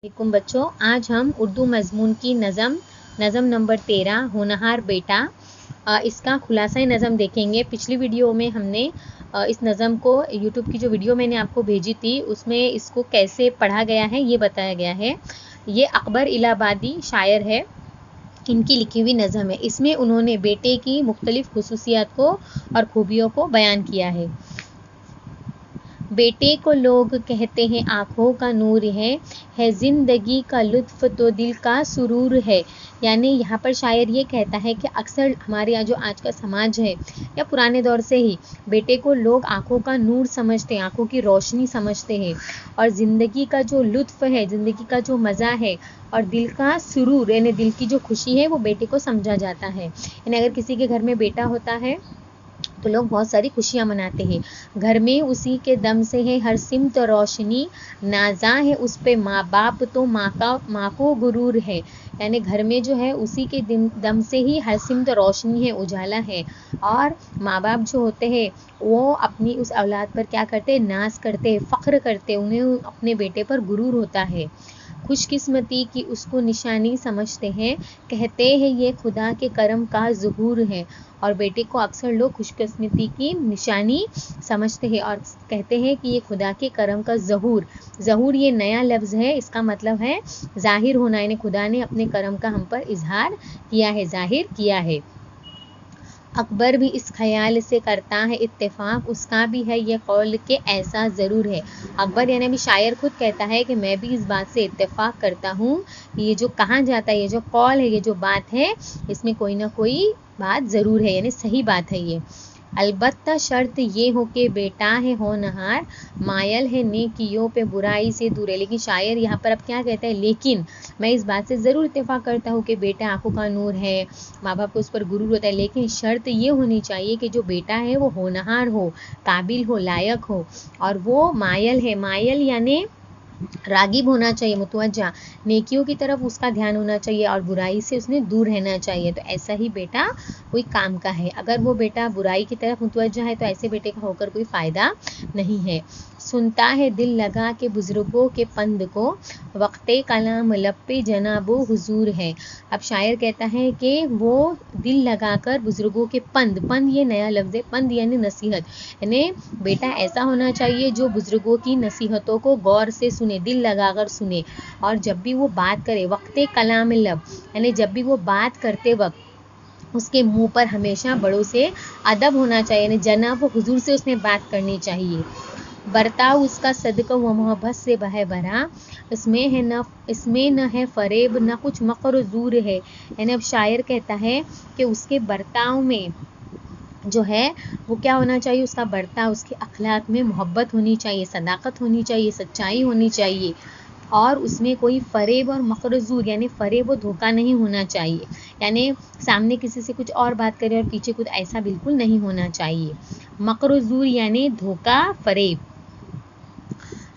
वालेकुम बच्चों, आज हम उर्दू मज़मून की नज़म नंबर 13 होनहार बेटा इसका खुलासा नज़म देखेंगे। पिछली वीडियो में हमने इस नज़म को यूट्यूब की जो वीडियो मैंने आपको भेजी थी उसमें इसको कैसे पढ़ा गया है ये बताया गया है। ये अकबर इलाहाबादी शायर है, इनकी लिखी हुई नज़म है। इसमें उन्होंने बेटे की मुख्तलिफ खुसूसियात को और खूबियों को बयान किया है। बेटे को लोग कहते हैं आँखों का नूर है ज़िंदगी का लुत्फ़ तो दिल का सुरूर है। यानी यहाँ पर शायर ये कहता है कि अक्सर हमारे यहाँ जो आज का समाज है या पुराने दौर से ही बेटे को लोग आँखों का नूर समझते हैं, आँखों की रोशनी समझते हैं, और ज़िंदगी का जो लुत्फ़ है, ज़िंदगी का जो मज़ा है और दिल का सुरूर यानी दिल की जो खुशी है वो बेटे को समझा जाता है। यानी अगर किसी के घर में बेटा होता है तो लोग बहुत सारी खुशियाँ मनाते हैं। घर में उसी के दम से है हर सिमत रोशनी, नाजा है उस पे माँ बाप तो माँ को गुरूर है। यानी घर में जो है उसी के दम से ही हर सिमत रोशनी है, उजाला है, और माँ बाप जो होते हैं वो अपनी उस औलाद पर क्या करते हैं, नाज करते हैं, फ़ख्र करते हैं, उन्हें अपने बेटे पर गुरूर होता है। खुशकिस्मती की उसको निशानी समझते हैं, कहते हैं ये खुदा के करम का ज़ुहूर है। और बेटे को अक्सर लोग खुशकिस्मती की निशानी समझते हैं और कहते हैं कि ये खुदा के करम का ज़हूर ये नया लफ्ज़ है, इसका मतलब है ज़ाहिर होना, यानी खुदा ने अपने करम का हम पर इजहार किया है, ज़ाहिर किया है। अकबर भी इस ख्याल से करता है इत्तेफाक, उसका भी है ये कौल के ऐसा ज़रूर है। अकबर यानी अभी शायर खुद कहता है कि मैं भी इस बात से इत्तेफाक करता हूँ कि ये जो कहा जाता है, ये जो कौल है, ये जो बात है, इसमें कोई ना कोई बात ज़रूर है, यानी सही बात है ये। अलबत्ता शर्त ये हो कि बेटा है होनहार, मायल है नेकियों पे बुराई से दूर है। लेकिन शायर यहाँ पर अब क्या कहता है, लेकिन मैं इस बात से ज़रूर इत्तेफाक करता हूँ कि बेटा आंखों का नूर है, माँ बाप को उस पर गुरूर होता है, लेकिन शर्त ये होनी चाहिए कि जो बेटा है वो होनहार हो, काबिल हो, लायक हो, और वो मायल है। मायल यानी रागिब होना चाहिए, मुतवज्जा, नेकियों की तरफ उसका ध्यान होना चाहिए और बुराई से उसने दूर रहना चाहिए। तो ऐसा ही बेटा कोई काम का है। अगर वो बेटा बुराई की तरफ मुतवज्जा है तो ऐसे बेटे का होकर कोई फ़ायदा नहीं है। सुनता है दिल लगा के बुज़ुर्गों के पंद को, वक्ते कलाम लब पे जनाबो हुजूर है। अब शायर कहता है कि वो दिल लगाकर बुज़ुर्गों के पंद ये नया लफ्ज़ है, पंद यानी नसीहत, यानी बेटा ऐसा होना चाहिए जो बुज़ुर्गों की नसीहतों को गौर से सुने, दिल लगाकर सुने, और जब भी वो बात करे, वक्ते कलाम लब यानी जब भी वो बात करते वक्त उसके मुंह पर हमेशा बड़ों से अदब होना चाहिए, यानी जनाब व हुजूर से उसने बात करनी चाहिए। बर्ताव उसका सदका व मोहब्बत से बहे भरा, इसमें न है फरेब न कुछ मकर ज़ूर है। यानी अब शायर कहता है कि उसके बर्ताव में जो है वो क्या होना चाहिए, उसका बर्ताव, उसके अखलाक में मोहब्बत होनी चाहिए, सदाकत होनी चाहिए, सच्चाई होनी चाहिए, और उसमें कोई फ़रेब और मकरजूर यानी फ़रेब व धोखा नहीं होना चाहिए। यानी सामने किसी से कुछ और बात करे और पीछे कुछ, ऐसा बिल्कुल नहीं होना चाहिए। मकरजूर यानी धोखा, फ़रेब।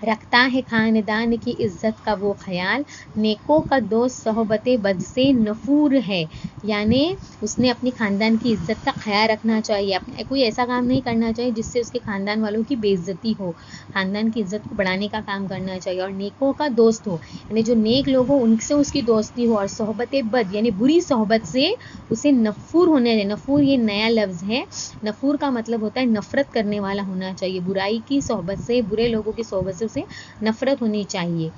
रखता है ख़ानदान की इज़्ज़त का वो ख्याल, नेकों का दोस्त सोहबत बद से नफूर है। यानी उसने अपने ख़ानदान की इज़्ज़त का ख्याल रखना चाहिए, अपने कोई ऐसा काम नहीं करना चाहिए जिससे उसके ख़ानदान वालों की बेइज्जती हो, ख़ानदान की इज़्ज़त को बढ़ाने का काम करना चाहिए। और नेकों का दोस्त हो यानी जो नेक लोग हो उनसे उसकी दोस्ती हो, और सोहबत बद यानी बुरी सोहबत से उसे नफूर होने दें। नफूर ये नया लफ्ज़ है, नफूर का मतलब होता है नफ़रत करने वाला होना चाहिए, बुराई की सोहबत से, बुरे लोगों की सोहबत से उसे नफ़रत होनी चाहिए।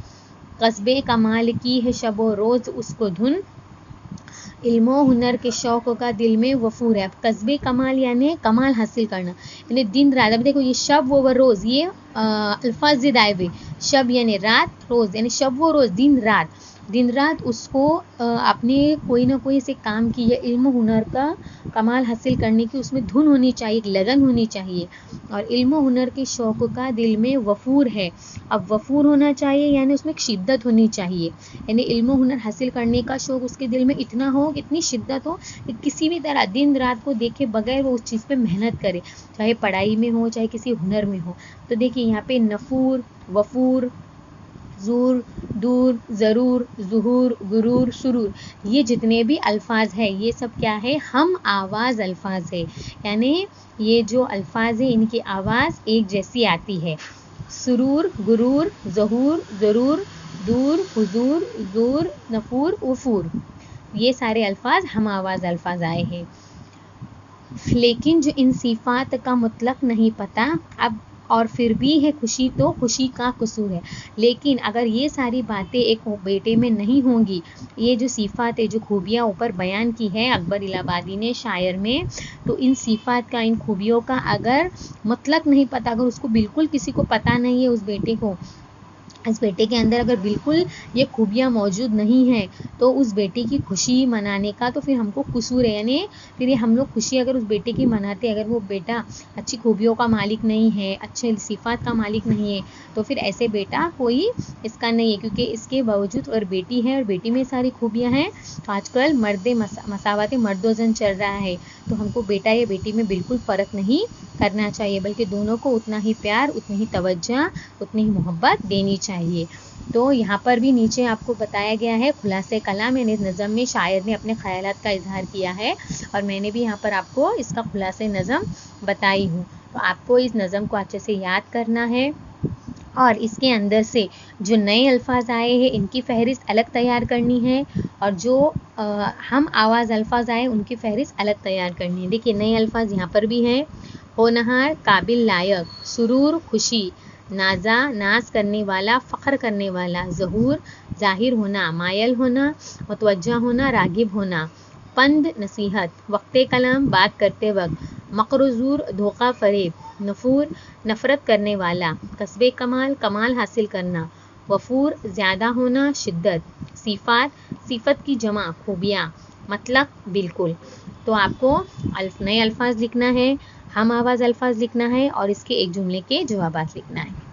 कस्बे कमाल की है शबो रोज़ उसको धुन, इल्मो हुनर के शौक़ का दिल में वफूर है। कस्बे कमाल यानी कमाल हासिल करना, यानी दिन रात। अभी देखो ये शब व रोज़, ये अल्फाज ज़िद आए हुए, शब यानी रात, रोज़ यानी शब व रोज़, दिन रात उसको अपने कोई ना कोई से काम की या इल्म हुनर का कमाल हासिल करने की उसमें धुन होनी चाहिए, एक लगन होनी चाहिए। और इल्म हुनर के शौक़ का दिल में वफूर है। अब वफूर होना चाहिए यानी उसमें एक शिद्दत होनी चाहिए, यानी इल्म हुनर हासिल करने का शौक़ उसके दिल में इतना हो, इतनी शिद्दत हो कि किसी भी तरह दिन रात को देखे बगैर वो उस चीज़ पे मेहनत करे, चाहे पढ़ाई में हो चाहे किसी हुनर में हो। तो देखिए यहाँ पे नफूर, वफूर, ज़ूर, दूर, ज़रूर, ज़ुहूर, गुरूर, सुरूर, ये जितने भी अल्फाज हैं ये सब क्या है, हम आवाज़ अल्फाज है, यानी ये जो अल्फाज है इनकी आवाज़ एक जैसी आती है। सुरूर, गुरूर, ज़हूर, ज़रूर, दूर, हुजूर, ज़ूर, नफूर, उफूर, ये सारे अल्फाज हम आवाज़ अल्फाज आए हैं। लेकिन जो इन सिफ़ात का मुतलक नहीं पता, अब और फिर भी है खुशी तो खुशी का कसूर है। लेकिन अगर ये सारी बातें एक बेटे में नहीं होंगी, ये जो सिफ़ात है, जो खूबियाँ ऊपर बयान की है अकबर इलाहाबादी ने शायर में, तो इन सिफ़ात का, इन खूबियों का अगर मुतलक नहीं पता, अगर उसको बिल्कुल किसी को पता नहीं है, उस बेटे को, इस बेटे के अंदर अगर बिल्कुल ये खूबियाँ मौजूद नहीं हैं, तो उस बेटे की खुशी मनाने का तो फिर हमको कसूर है। यानी फिर ये हम लोग खुशी अगर उस बेटे की मनाते, अगर वो बेटा अच्छी खूबियों का मालिक नहीं है, अच्छे सिफ़ात का मालिक नहीं है, तो फिर ऐसे बेटा कोई इसका नहीं है, क्योंकि इसके बावजूद और बेटी है और बेटी में सारी खूबियाँ हैं। तो आजकल मर्द मसावत मर्दोजन चल रहा है, तो हमको बेटा या बेटी में बिल्कुल फ़र्क नहीं करना चाहिए, बल्कि दोनों को उतना ही प्यार, उतनी ही तवज्जो, उतनी ही मोहब्बत देनी चाहिए। तो यहाँ पर भी नीचे आपको बताया गया है खुलासे कलाम, यानी नज़म में शायर ने अपने ख़यालात का इजहार किया है और मैंने भी यहाँ पर आपको इसका खुलासे नज़म बताई हूँ। तो आपको इस नज़म को अच्छे से याद करना है और इसके अंदर से जो नए अल्फाज आए हैं इनकी फ़हरिस्त अलग तैयार करनी है और जो हम आवाज़ अल्फाज आए उनकी फ़हरिस्त अलग तैयार करनी है। देखिए नए अल्फाज यहाँ पर भी हैं, होनहार, काबिल, लायक, सुरूर, खुशी, नाजा, नाज करने वाला, फ़ख्र करने वाला, ज़हूर, ज़ाहिर होना, मायल होना, मुतवज्जा होना, रागिब होना, पंद, नसीहत, वक्ते कलाम, बात करते वक्त, मकरूज़ूर, धोखा फ़रेब, नफूर, नफ़रत करने वाला, कस्बे कमाल, कमाल हासिल करना, वफूर, ज़्यादा होना, शिद्दत, सिफ़ात, सिफ़त की जमा, खूबियाँ, मतलब बिल्कुल। तो आपको नए अल्फाज लिखना है, हम आवाज़ अल्फाज लिखना है और इसके एक जुमले के जवाबात लिखना है।